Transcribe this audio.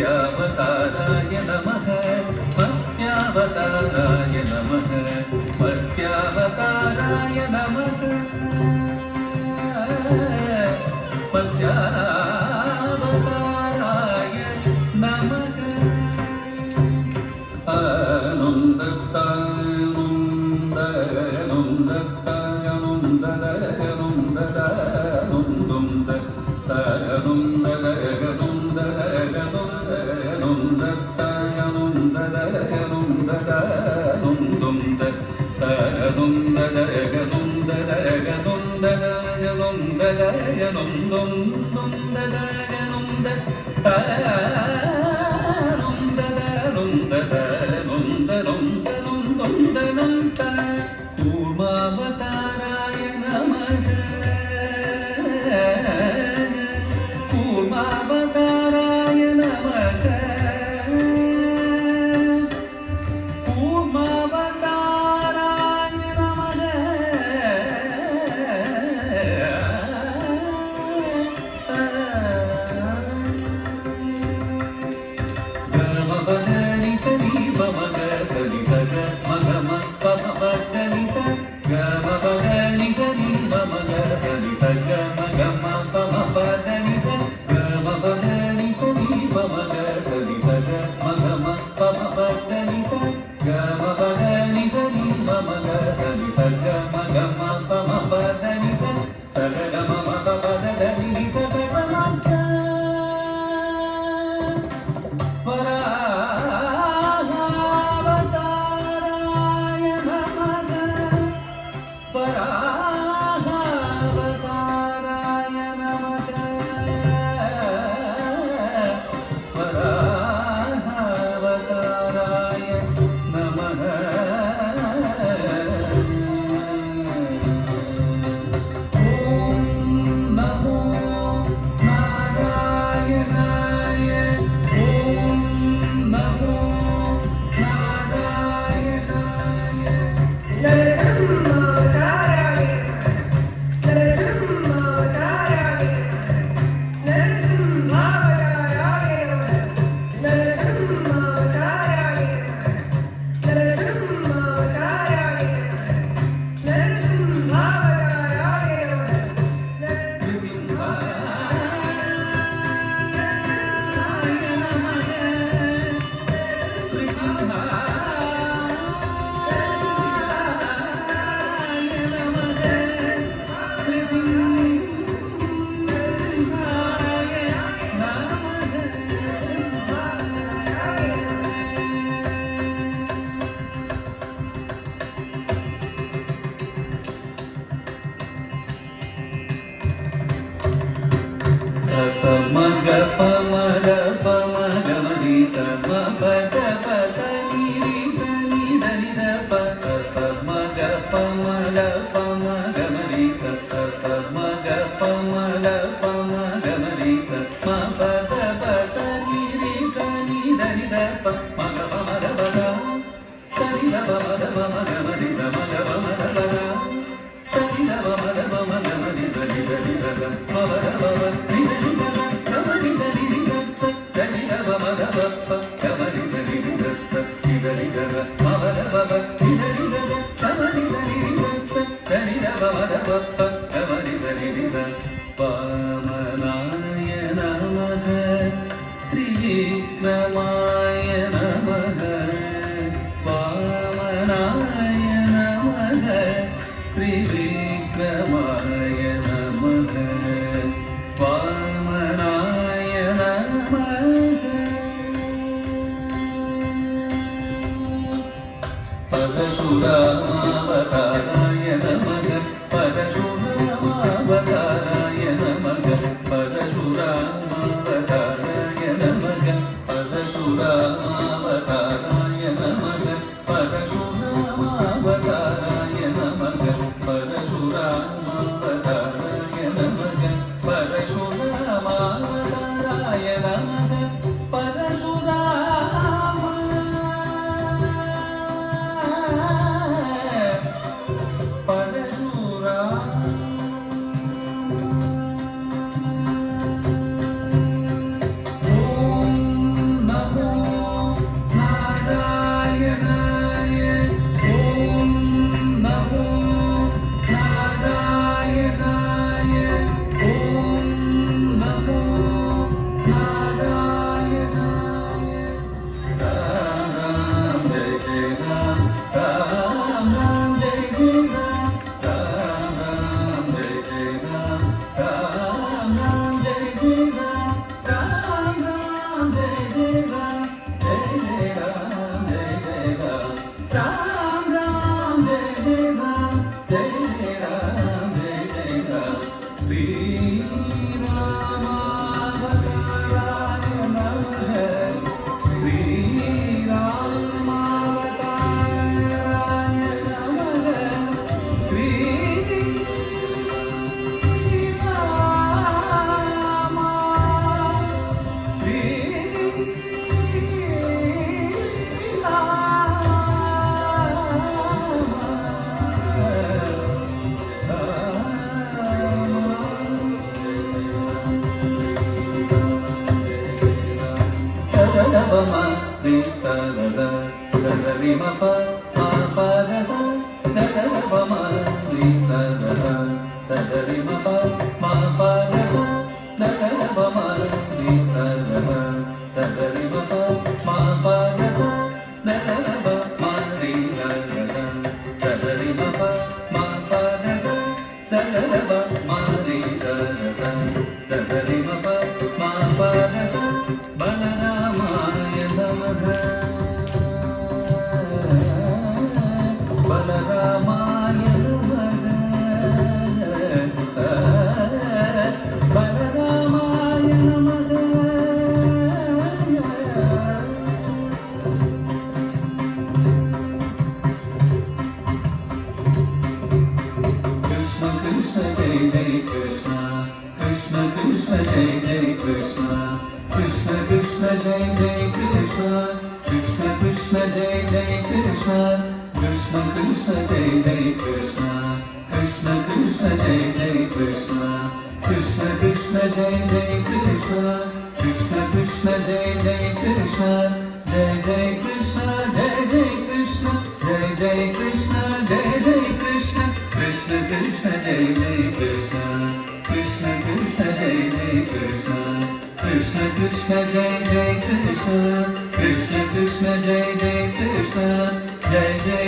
मत्स्यावताराय नमः मत्स्यावताराय नमः मत्स्यावताराय नमः मत्स्यावताराय नमः கூர்மாவதாராய நமः கூர்மாவதாராய நமः கூர்மாவதாராய நமः கமபதனி சரி பமக சரி சக மகம பமபதனி ச கமபதனி சரி பமக சரி சக மகம பமபதனி ச கமபதனி சரி பமக சரி சக மகம பமபதனி ச கமபதனி சரி பமக சரி சக மகம பமபதனி ச சகம பமபதனி ச சகம வராஹாவதாராய நமः வராஹாவதாராய நமः வராஹாவதாராய நமः ஓம் நமோ நாராயணாய ஓம் நமோ நாராயணாய समग पमग पमग मणि सम पद पद नीरि सनि धनि ध प समग पमग पमग मणि सत समग पमग पमग मणि सम पद पद नीरि सनि धनि ध प मग पमग पद सनि ध पमग पमग मणि समग पमग पद सनि ध पमग पमग मणि धनि धनि ध पमग पमग वामनाय नमः त्रिविक्रमाय नमः वामनाय त्रिविक्रमाय नमः वामनाय नमः परशुरामावताराय नमः परशुरामावताराय नमः परशुरामावताराय नमः परशुरामावताराय नमः परशुरामावताराय नमः परशुरामावताराय नमः परशुरामावताराय नमः Krishna Krishna Jai Jai Krishna Jai Jai